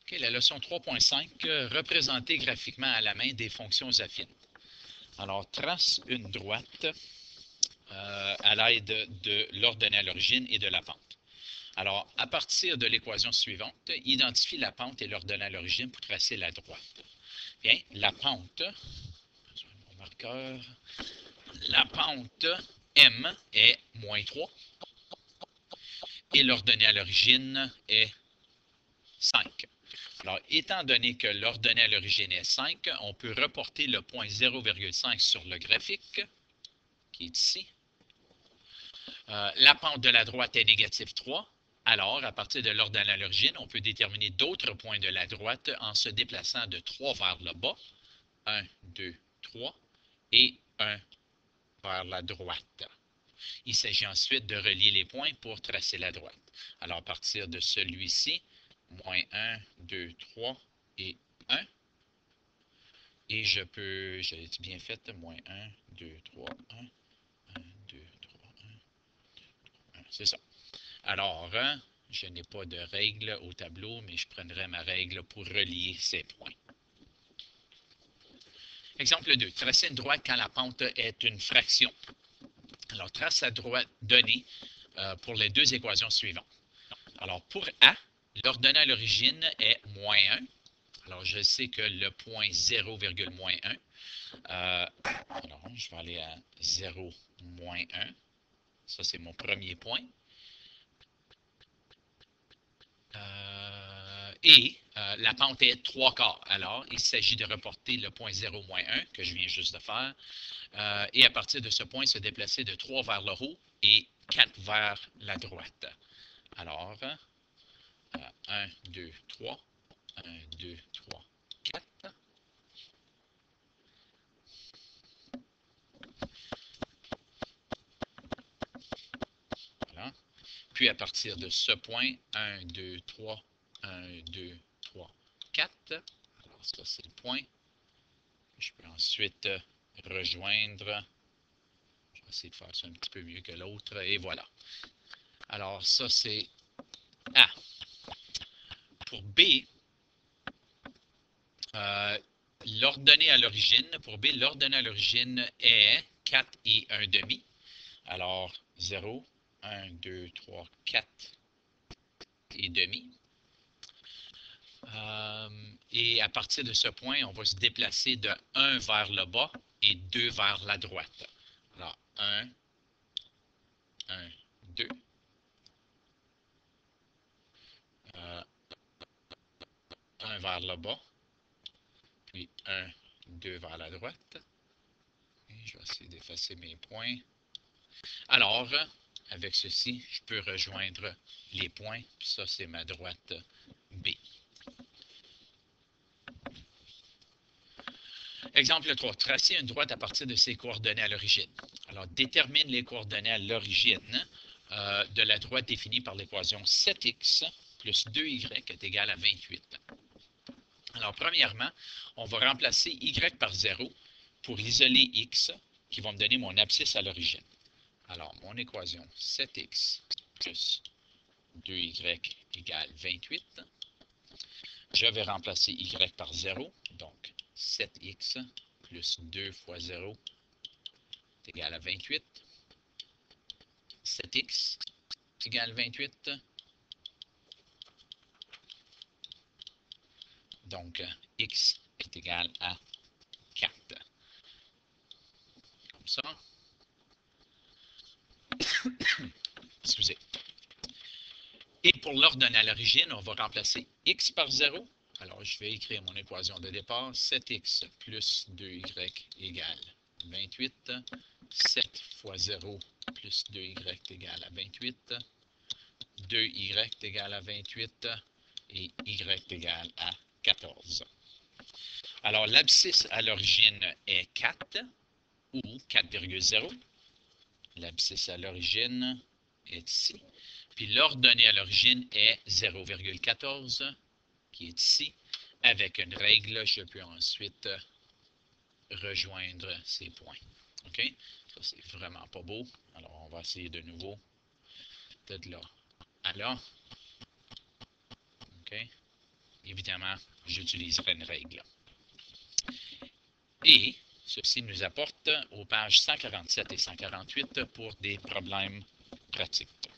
OK, la leçon 3.5, représenter graphiquement à la main des fonctions affines. Alors, trace une droite à l'aide de l'ordonnée à l'origine et de la pente. Alors, à partir de l'équation suivante, identifie la pente et l'ordonnée à l'origine pour tracer la droite. Bien, la pente, mon marqueur, la pente M est moins 3 et l'ordonnée à l'origine est 5. Alors, étant donné que l'ordonnée à l'origine est 5, on peut reporter le point 0,5 sur le graphique, qui est ici. La pente de la droite est négative 3. Alors, à partir de l'ordonnée à l'origine, on peut déterminer d'autres points de la droite en se déplaçant de 3 vers le bas. 1, 2, 3. Et 1 vers la droite. Il s'agit ensuite de relier les points pour tracer la droite. Alors, à partir de celui-ci, moins 1, 2, 3 et 1. Et je peux, j'ai bien fait, moins 1, 2, 3, 1, 1, 2, 3, 1, 1. C'est ça. Alors, je n'ai pas de règle au tableau, mais je prendrai ma règle pour relier ces points. Exemple 2. Tracer une droite quand la pente est une fraction. Alors, trace la droite donnée pour les deux équations suivantes. Alors, pour A, l'ordonnée à l'origine est moins 1. Alors, je sais que le point 0,-1. Alors, je vais aller à 0, moins 1. Ça, c'est mon premier point. La pente est 3/4. Alors, il s'agit de reporter le point 0, moins 1, que je viens juste de faire. Et à partir de ce point, se déplacer de 3 vers le haut et 4 vers la droite. Alors, 1, 2, 3. 1, 2, 3, 4. Voilà. Puis à partir de ce point, 1, 2, 3, 1, 2, 3, 4. Alors ça, c'est le point. Je peux ensuite rejoindre. Je vais essayer de faire ça un petit peu mieux que l'autre. Et voilà. Alors ça, c'est A. Pour B, l'ordonnée à l'origine, pour B, l'ordonnée à l'origine est 4 et 1 demi. Alors, 0, 1, 2, 3, 4 et demi. Et à partir de ce point, on va se déplacer de 1 vers le bas et 2 vers la droite. Alors, 1, 1, 2. 1 vers le bas, puis 1, 2 vers la droite. Et je vais essayer d'effacer mes points. Alors, avec ceci, je peux rejoindre les points. Puis ça, c'est ma droite B. Exemple 3. Tracer une droite à partir de ses coordonnées à l'origine. Alors, détermine les coordonnées à l'origine de la droite définie par l'équation 7x plus 2y est égal à 28. Alors, premièrement, on va remplacer y par 0 pour isoler x, qui va me donner mon abscisse à l'origine. Alors, mon équation 7x plus 2y égale 28. Je vais remplacer y par 0, donc 7x plus 2 fois 0 est égal à 28. 7x égale 28. Donc, x est égal à 4. Comme ça. Excusez. Et pour l'ordonnée à l'origine, on va remplacer x par 0. Alors, je vais écrire mon équation de départ. 7x plus 2y égale 28. 7 fois 0 plus 2y égale à 28. 2y égale à 28. Et y égale à 14. Alors, l'abscisse à l'origine est 4 ou 4,0. L'abscisse à l'origine est ici. Puis l'ordonnée à l'origine est 0,14, qui est ici. Avec une règle, je peux ensuite rejoindre ces points. OK? Ça, c'est vraiment pas beau. Alors, on va essayer de nouveau. De là à là. OK? évidemment, j'utiliserai une règle. Et ceci nous apporte aux pages 147 et 148 pour des problèmes pratiques.